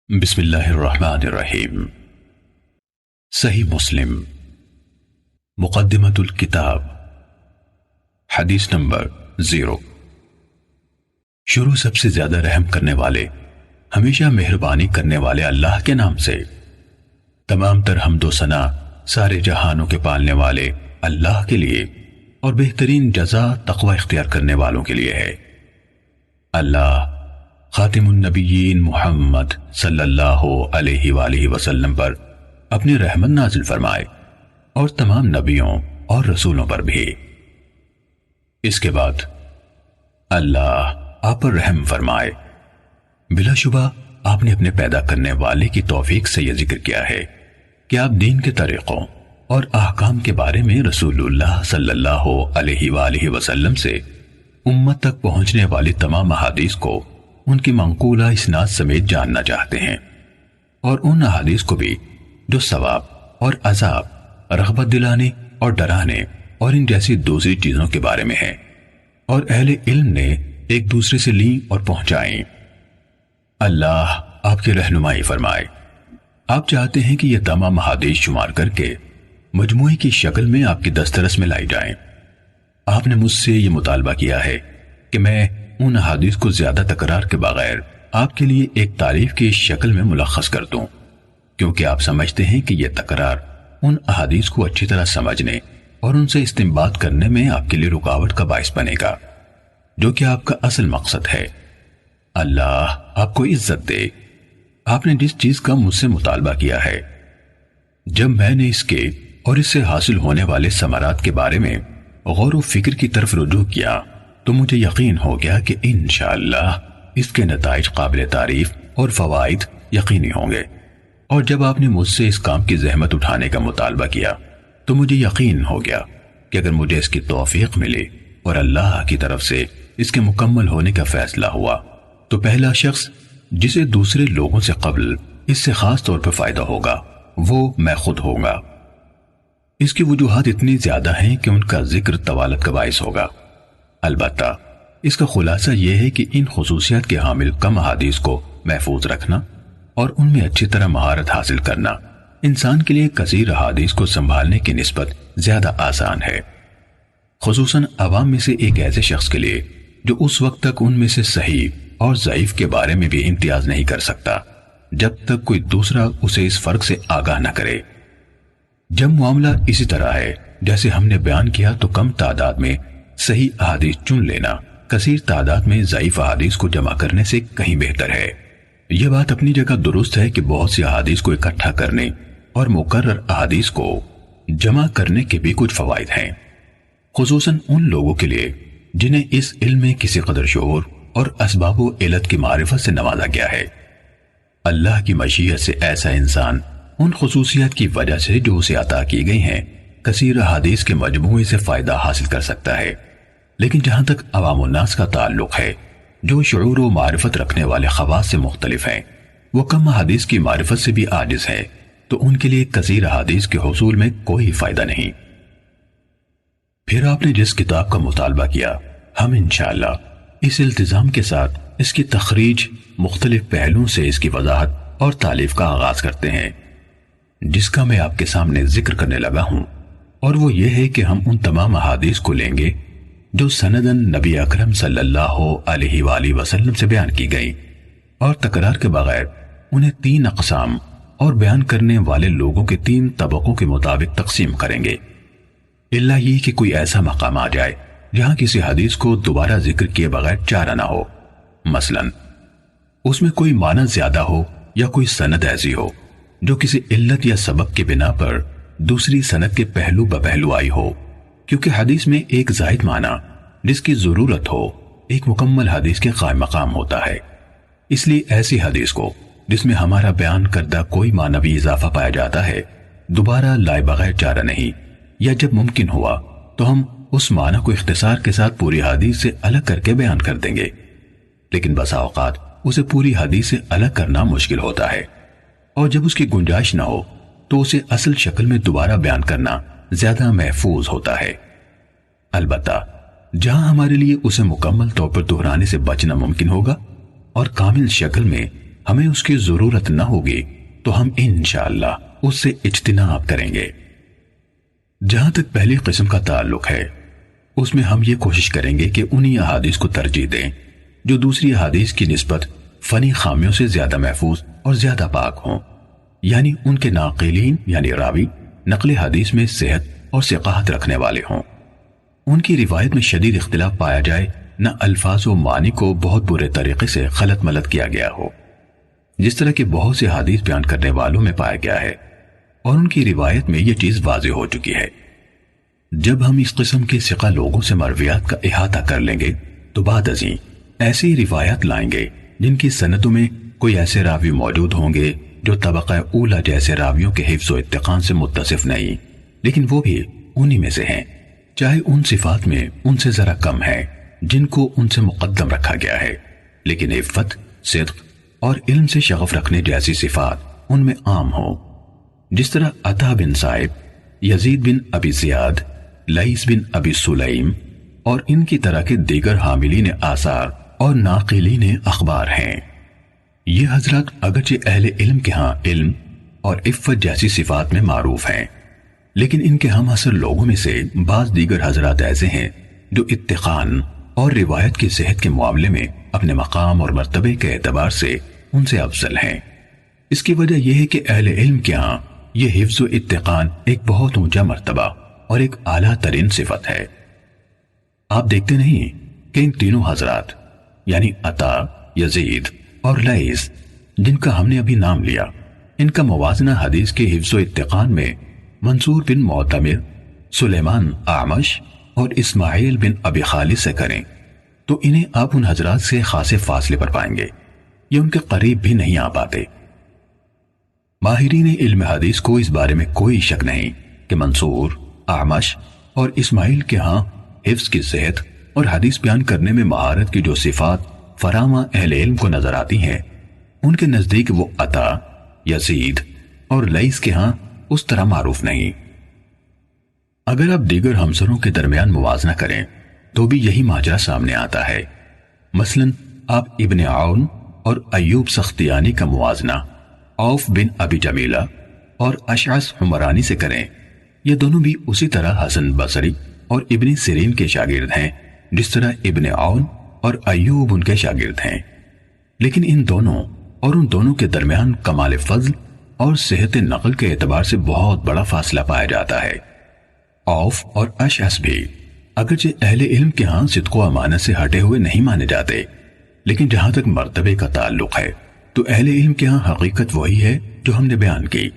بسم اللہ الرحمن الرحیم۔ صحیح مسلم مقدمۃ الکتاب، حدیث نمبر 0۔ شروع سب سے زیادہ رحم کرنے والے، ہمیشہ مہربانی کرنے والے اللہ کے نام سے۔ تمام تر حمد و ثنا سارے جہانوں کے پالنے والے اللہ کے لیے اور بہترین جزا تقوی اختیار کرنے والوں کے لیے ہے۔ اللہ خاتم النبیین محمد صلی اللہ علیہ وآلہ وسلم پر اپنی رحمت نازل فرمائے اور تمام نبیوں اور رسولوں پر بھی۔ اس کے بعد اللہ آپ پر رحم فرمائے۔ بلا شبہ آپ نے اپنے پیدا کرنے والے کی توفیق سے یہ ذکر کیا ہے کہ آپ دین کے طریقوں اور احکام کے بارے میں رسول اللہ صلی اللہ علیہ وآلہ وسلم سے امت تک پہنچنے والی تمام احادیث کو ان کی منقولہ اسناد سمیت جاننا چاہتے ہیں، اور ان احادیث کو بھی جو ثواب اور عذاب، رغبت دلانے اور ڈرانے اور ان جیسی دوسری چیزوں کے بارے میں ہیں، اور اہل علم نے ایک دوسرے سے لیں اور پہنچائیں۔ اللہ آپ کی رہنمائی فرمائے۔ آپ چاہتے ہیں کہ یہ تمام احادیث شمار کر کے مجموعے کی شکل میں آپ کی دسترس میں لائی جائیں۔ آپ نے مجھ سے یہ مطالبہ کیا ہے کہ میں ان احادیث کو زیادہ تکرار کے بغیر آپ کے لیے ایک تعریف کی شکل میں ملخص کر دوں، کیونکہ آپ سمجھتے ہیں کہ یہ تکرار ان احادیث کو اچھی طرح سمجھنے اور ان سے استنباط کرنے میں آپ کے لیے رکاوٹ کا باعث بنے گا، جو کہ آپ کا اصل مقصد ہے۔ اللہ آپ کو عزت دے۔ آپ نے جس چیز کا مجھ سے مطالبہ کیا ہے، جب میں نے اس کے اور اس سے حاصل ہونے والے ثمرات کے بارے میں غور و فکر کی طرف رجوع کیا تو مجھے یقین ہو گیا کہ انشاءاللہ اس کے نتائج قابل تعریف اور فوائد یقینی ہوں گے۔ اور جب آپ نے مجھ سے اس کام کی زحمت اٹھانے کا مطالبہ کیا تو مجھے یقین ہو گیا کہ اگر مجھے اس کی توفیق ملے اور اللہ کی طرف سے اس کے مکمل ہونے کا فیصلہ ہوا تو پہلا شخص جسے دوسرے لوگوں سے قبل اس سے خاص طور پر فائدہ ہوگا وہ میں خود ہوں گا۔ اس کی وجوہات اتنی زیادہ ہیں کہ ان کا ذکر طوالت کا باعث ہوگا۔ البتہ اس کا خلاصہ یہ ہے کہ ان خصوصیات کے حامل کم احادیث کو محفوظ رکھنا اور ان میں اچھی طرح مہارت حاصل کرنا انسان کے لیے کثیر احادیث کو سنبھالنے کی نسبت زیادہ آسان ہے، خصوصاً عوام میں سے ایک ایسے شخص کے لیے جو اس وقت تک ان میں سے صحیح اور ضعیف کے بارے میں بھی امتیاز نہیں کر سکتا جب تک کوئی دوسرا اسے اس فرق سے آگاہ نہ کرے۔ جب معاملہ اسی طرح ہے جیسے ہم نے بیان کیا تو کم تعداد میں صحیح احادیث چن لینا کثیر تعداد میں ضعیف احادیث کو جمع کرنے سے کہیں بہتر ہے۔ یہ بات اپنی جگہ درست ہے کہ بہت سی احادیث کو اکٹھا کرنے اور مقرر احادیث کو جمع کرنے کے بھی کچھ فوائد ہیں، خصوصاً ان لوگوں کے لیے جنہیں اس علم میں کسی قدر شعور اور اسباب و علت کی معرفت سے نوازا گیا ہے۔ اللہ کی مشیت سے ایسا انسان ان خصوصیات کی وجہ سے جو اسے عطا کی گئی ہیں کثیر احادیث کے مجموعے سے فائدہ حاصل کر سکتا ہے، لیکن جہاں تک عوام الناس کا تعلق ہے جو شعور و معرفت رکھنے والے خواص سے مختلف ہیں، وہ کم احادیث کی معرفت سے بھی عاجز ہیں، تو ان کے لیے کثیر احادیث کے حصول میں کوئی فائدہ نہیں۔ پھر آپ نے جس کتاب کا مطالبہ کیا، ہم انشاءاللہ اس التزام کے ساتھ اس کی تخریج مختلف پہلوؤں سے اس کی وضاحت اور تالیف کا آغاز کرتے ہیں، جس کا میں آپ کے سامنے ذکر کرنے لگا ہوں، اور وہ یہ ہے کہ ہم ان تمام احادیث کو لیں گے جو سندن نبی اکرم صلی اللہ علیہ وآلہ وسلم سے بیان کی گئی، اور تکرار کے بغیر انہیں 3 اقسام اور بیان کرنے والے لوگوں کے 3 طبقوں کے مطابق تقسیم کریں گے، الا یہ کہ کوئی ایسا مقام آ جائے جہاں کسی حدیث کو دوبارہ ذکر کیے بغیر چارہ نہ ہو، مثلا اس میں کوئی معنی زیادہ ہو یا کوئی سند ایسی ہو جو کسی علت یا سبب کے بنا پر دوسری سند کے پہلو بپہلو آئی ہو، کیونکہ حدیث میں ایک زائد معنی جس کی ضرورت ہو ایک مکمل حدیث کے قائم مقام ہوتا ہے۔ اس لیے ایسی حدیث کو جس میں ہمارا بیان کردہ کوئی معنوی اضافہ پایا جاتا ہے دوبارہ لائے بغیر چارہ نہیں، یا جب ممکن ہوا تو ہم اس معنی کو اختصار کے ساتھ پوری حدیث سے الگ کر کے بیان کر دیں گے، لیکن بسا اوقات اسے پوری حدیث سے الگ کرنا مشکل ہوتا ہے، اور جب اس کی گنجائش نہ ہو تو اسے اصل شکل میں دوبارہ بیان کرنا زیادہ محفوظ ہوتا ہے۔ البتہ جہاں ہمارے لیے اسے مکمل طور پر دہرانے سے بچنا ممکن ہوگا اور کامل شکل میں ہمیں اس کی ضرورت نہ ہوگی تو ہم انشاءاللہ اس سے اجتناب کریں گے۔ جہاں تک پہلی قسم کا تعلق ہے، اس میں ہم یہ کوشش کریں گے کہ انہی احادیث کو ترجیح دیں جو دوسری احادیث کی نسبت فنی خامیوں سے زیادہ محفوظ اور زیادہ پاک ہوں، یعنی ان کے ناقلین یعنی راوی نقل حدیث میں صحت اور ثقاہت رکھنے والے ہوں، ان کی روایت میں شدید اختلاف پایا جائے، نہ الفاظ و معنی کو بہت برے طریقے سے غلط ملت کیا گیا ہو جس طرح کے بہت سے حدیث بیان کرنے والوں میں پایا گیا ہے، اور ان کی روایت میں یہ چیز واضح ہو چکی ہے۔ جب ہم اس قسم کے ثقہ لوگوں سے مرویات کا احاطہ کر لیں گے تو بعد ازیں ایسی روایات لائیں گے جن کی سندوں میں کوئی ایسے راوی موجود ہوں گے جو طبقہ اولا جیسے راویوں کے حفظ و اتقان سے متصف نہیں، لیکن وہ بھی انہی میں سے ہیں، چاہے ان صفات میں ان سے ذرا کم ہے جن کو ان سے مقدم رکھا گیا ہے، لیکن عفت، صدق اور علم سے شغف رکھنے جیسی صفات ان میں عام ہوں، جس طرح عطا بن صائب، یزید بن ابی زیاد، لیث بن ابی سلیم اور ان کی طرح کے دیگر حاملین آثار اور ناقلین اخبار ہیں۔ یہ حضرات اگرچہ اہل علم کے ہاں علم اور عفت جیسی صفات میں معروف ہیں، لیکن ان کے ہم عصر لوگوں میں سے بعض دیگر حضرات ایسے ہیں جو اتقان اور روایت کی صحت کے معاملے میں اپنے مقام اور مرتبے کے اعتبار سے ان سے افضل ہیں۔ اس کی وجہ یہ ہے کہ اہل علم کے ہاں یہ حفظ و اتقان ایک بہت اونچا مرتبہ اور ایک اعلیٰ ترین صفت ہے۔ آپ دیکھتے نہیں کہ ان تینوں حضرات یعنی عطا، یزید اور لیث جن کا ہم نے ابھی نام لیا، ان کا موازنہ حدیث کے حفظ و اتقان میں منصور بن معتمر، سلیمان اعمش اور اسماعیل بن ابی خالد سے کریں تو انہیں آپ ان حضرات سے خاصے فاصلے پر پائیں گے، یہ ان کے قریب بھی نہیں آ پاتے۔ ماہرین علم حدیث کو اس بارے میں کوئی شک نہیں کہ منصور، اعمش اور اسماعیل کے ہاں حفظ کی صحت اور حدیث بیان کرنے میں مہارت کی جو صفات فراواں اہل علم کو نظر آتی ہیں، ان کے نزدیک وہ عطا، یزید اور لیث کے ہاں اس طرح معروف نہیں۔ اگر آپ دیگر ہمسروں کے درمیان موازنہ کریں تو بھی یہی ماجرا سامنے آتا ہے۔ مثلا آپ ابن عون اور ایوب سختیانی کا موازنہ عوف بن ابی جمیلہ اور اشعث حمرانی سے کریں، یہ دونوں بھی اسی طرح حسن بصری اور ابن سیرین کے شاگرد ہیں جس طرح ابن عون اور ایوب ان کے شاگرد ہیں، لیکن ان دونوں اور ان دونوں کے درمیان کمال فضل اور صحت نقل کے اعتبار سے بہت بڑا فاصلہ پایا جاتا ہے۔ عوف اور اشعث بھی اگرچہ اہل علم کے ہاں صدق و امانت سے ہٹے ہوئے نہیں مانے جاتے، لیکن جہاں تک مرتبے کا تعلق ہے تو اہل علم کے ہاں حقیقت وہی ہے جو ہم نے بیان کی۔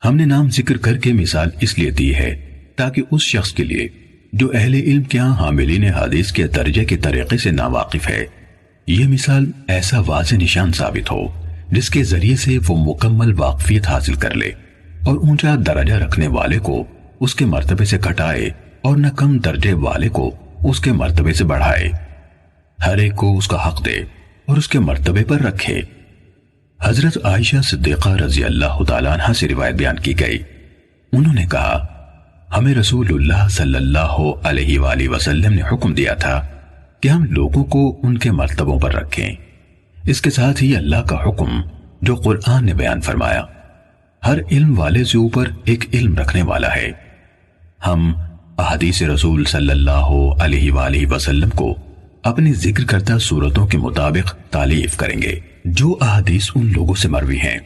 ہم نے نام ذکر کر کے مثال اس لیے دی ہے تاکہ اس شخص کے لیے جو اہل علم کے ہاں حاملین حدیث کے درجے کے طریقے سے ناواقف ہے، یہ مثال ایسا واضح نشان ثابت ہو جس کے ذریعے سے وہ مکمل واقفیت حاصل کر لے اور اونچا درجہ رکھنے والے کو اس کے مرتبے سے گھٹائے اور نہ کم درجے والے کو اس کے مرتبے سے بڑھائے، ہر ایک کو اس کا حق دے اور اس کے مرتبے پر رکھے۔ حضرت عائشہ صدیقہ رضی اللہ تعالیٰ عنہ سے روایت بیان کی گئی، انہوں نے کہا ہمیں رسول اللہ صلی اللہ علیہ وآلہ وسلم نے حکم دیا تھا کہ ہم لوگوں کو ان کے مرتبوں پر رکھیں۔ اس کے ساتھ ہی اللہ کا حکم جو قرآن نے بیان فرمایا، ہر علم والے سے اوپر ایک علم رکھنے والا ہے۔ ہم احادیث رسول صلی اللہ علیہ وآلہ وسلم کو اپنی ذکر کردہ صورتوں کے مطابق تالیف کریں گے جو احادیث ان لوگوں سے مروی ہیں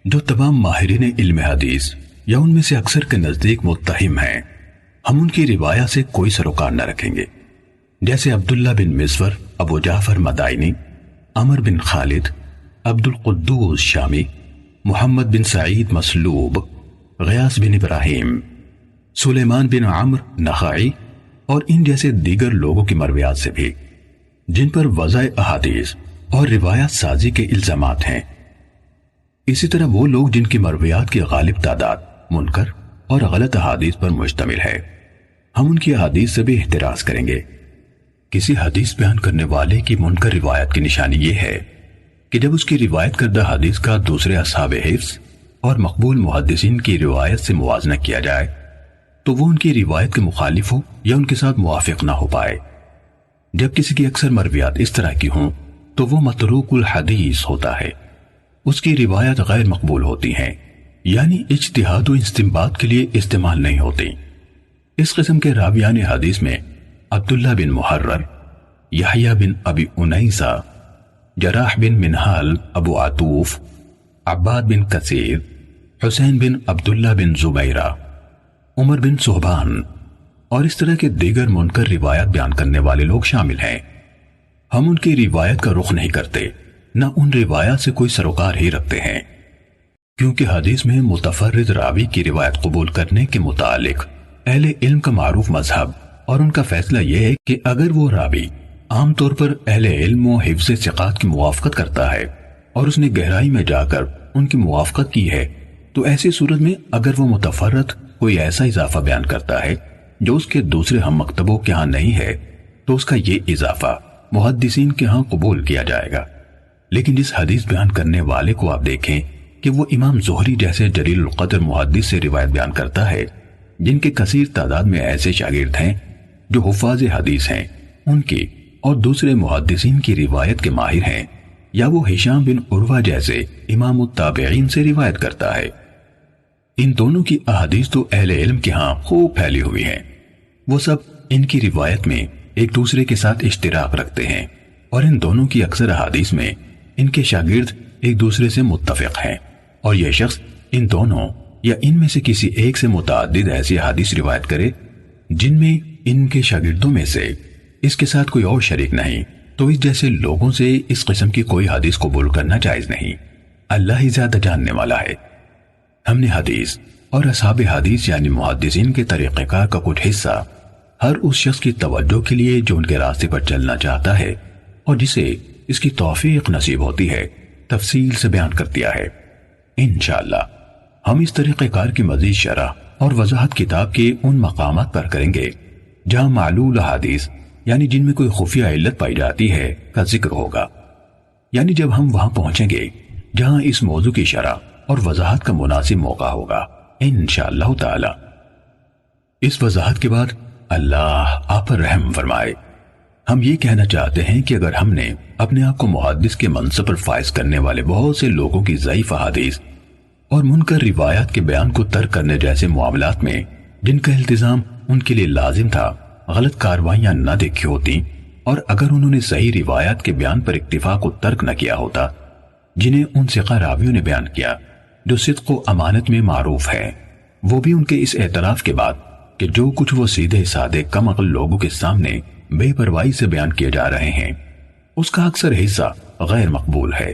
جو تمام ماہرین علم حدیث یا ان میں سے اکثر کے نزدیک متہم ہیں۔ ہم ان کی روایت سے کوئی سروکار نہ رکھیں گے، جیسے عبداللہ بن مزور، ابو جعفر مدائنی، عمر بن خالد، عبد القدوس شامی، محمد بن سعید مسلوب، غیاث بن ابراہیم، سلیمان بن عمرو نخعی اور ان جیسے دیگر لوگوں کی مرویات سے بھی جن پر وضع احادیث اور روایات سازی کے الزامات ہیں۔ اسی طرح وہ لوگ جن کی مرویات کی غالب تعداد منکر اور غلط احادیث پر مشتمل ہے، ہم ان کی احادیث سے بھی احتراز کریں گے۔ کسی حدیث بیان کرنے والے کی منکر روایت کی نشانی یہ ہے کہ جب اس کی روایت کردہ حدیث کا دوسرے اصحاب حفظ اور مقبول محدثین کی روایت سے موازنہ کیا جائے تو وہ ان کی روایت کے مخالف ہو یا ان کے ساتھ موافق نہ ہو پائے۔ جب کسی کی اکثر مرویات اس طرح کی ہوں تو وہ متروک الحدیث ہوتا ہے، اس کی روایت غیر مقبول ہوتی ہیں، یعنی اجتہاد و استنباط کے لیے استعمال نہیں ہوتی۔ اس قسم کے راویان حدیث میں عبداللہ بن محرر، یحییٰ بن ابی انیسہ، جراح بن منہال ابو عطوف، عباد بن کثیر، حسین بن عبداللہ بن زبیرہ، عمر بن صہبان اور اس طرح کے دیگر منکر روایت بیان کرنے والے لوگ شامل ہیں۔ ہم ان کی روایت کا رخ نہیں کرتے، نہ ان روایات سے کوئی سروکار ہی رکھتے ہیں، کیونکہ حدیث میں متفرد راوی کی روایت قبول کرنے کے متعلق اہل علم کا معروف مذہب اور ان کا فیصلہ یہ ہے کہ اگر وہ راوی عام طور پر اہل علم و حفظ ثقات کی موافقت کرتا ہے اور اس نے گہرائی میں جا کر ان کی موافقت کی ہے، تو ایسی صورت میں اگر وہ متفرد کوئی ایسا اضافہ بیان کرتا ہے جو اس کے دوسرے ہم مکتبوں کے ہاں نہیں ہے، تو اس کا یہ اضافہ محدثین کے ہاں قبول کیا جائے گا۔ لیکن جس حدیث بیان کرنے والے کو آپ دیکھیں کہ وہ امام زہری جیسے جلیل القدر محدث سے روایت بیان کرتا ہے، جن کے کثیر تعداد میں ایسے شاگرد ہیں جو حفاظ حدیث ہیں، ان کی اور دوسرے محدثین کی روایت کے ماہر ہیں، یا وہ ہشام بن عروہ جیسے امام التابعین سے روایت کرتا ہے، ان دونوں کی احادیث تو اہل علم کے ہاں خوب پھیلی ہوئی ہیں، وہ سب ان کی روایت میں ایک دوسرے کے ساتھ اشتراک رکھتے ہیں، اور ان دونوں کی اکثر احادیث میں ان کے شاگرد ایک دوسرے سے متفق ہیں، اور یہ شخص ان دونوں یا ان میں سے کسی ایک سے متعدد ایسی حدیث روایت کرے جن میں ان کے شاگردوں میں سے اس کے ساتھ کوئی اور شریک نہیں، تو اس جیسے لوگوں سے اس قسم کی کوئی حدیث قبول کرنا جائز نہیں۔ اللہ ہی زیادہ جاننے والا ہے۔ ہم نے حدیث اور اصحاب حدیث یعنی محدثین کے طریقہ کار کا کچھ حصہ ہر اس شخص کی توجہ کے لیے جو ان کے راستے پر چلنا چاہتا ہے اور جسے اس کی توفیق نصیب ہوتی ہے تفصیل سے بیان کر دیا ہے۔ انشاءاللہ ہم اس طریقہ کار کی مزید شرح اور وضاحت کتاب کے ان مقامات پر کریں گے جہاں معلول حدیث یعنی جن میں کوئی خفیہ علت پائی جاتی ہے کا ذکر ہوگا، یعنی جب ہم وہاں پہنچیں گے جہاں اس موضوع کی شرح اور وضاحت کا مناسب موقع ہوگا انشاءاللہ تعالی۔ اس وضاحت کے بعد اللہ آپ پر رحم فرمائے۔ ہم یہ کہنا چاہتے ہیں کہ اگر ہم نے اپنے آپ کو محدث کے منصب پر فائز کرنے والے بہت سے لوگوں کی ضعیف احادیث اور منکر روایات کے بیان کو ترک کرنے جیسے معاملات میں جن کا التزام ان کے لیے لازم تھا غلط کاروائیاں نہ دیکھی ہوتی، اور اگر انہوں نے صحیح روایات کے بیان پر اکتفا کو ترک نہ کیا ہوتا جنہیں ان ثقہ راویوں نے بیان کیا جو صدق و امانت میں معروف ہے، وہ بھی ان کے اس اعتراف کے بعد کہ جو کچھ وہ سیدھے سادے کم عقل لوگوں کے سامنے بے پرواہی سے بیان کیے جا رہے ہیں اس کا اکثر حصہ غیر مقبول ہے،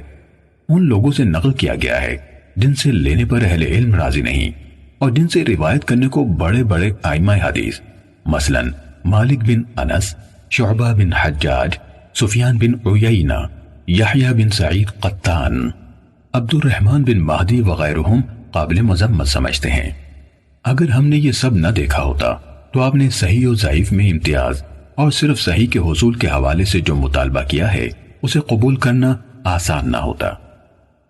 ان لوگوں سے نقل کیا گیا ہے جن سے لینے پر اہل علم راضی نہیں اور جن سے روایت کرنے کو بڑے بڑے ائمہ حدیث مثلا مالک بن انس، شعبہ بن حجاج، سفیان بن عیینہ، یحییٰ بن سعید قطان، عبد الرحمن بن مہدی وغیرہم قابل مذمت سمجھتے ہیں۔ اگر ہم نے یہ سب نہ دیکھا ہوتا تو آپ نے صحیح و ضعیف میں امتیاز اور صرف صحیح کے حصول کے حوالے سے جو مطالبہ کیا ہے اسے قبول کرنا آسان نہ ہوتا،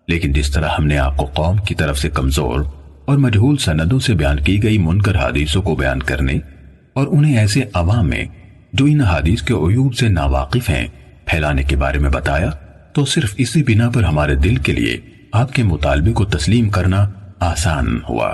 لیکن جس طرح ہم نے آپ کو قوم کی طرف سے کمزور اور مجہول سندوں سے بیان کی گئی منکر حدیثوں کو بیان کرنے اور انہیں ایسے عوام میں جو ان حدیث کے عیوب سے ناواقف ہیں پھیلانے کے بارے میں بتایا، تو صرف اسی بنا پر ہمارے دل کے لیے آپ کے مطالبے کو تسلیم کرنا آسان ہوا۔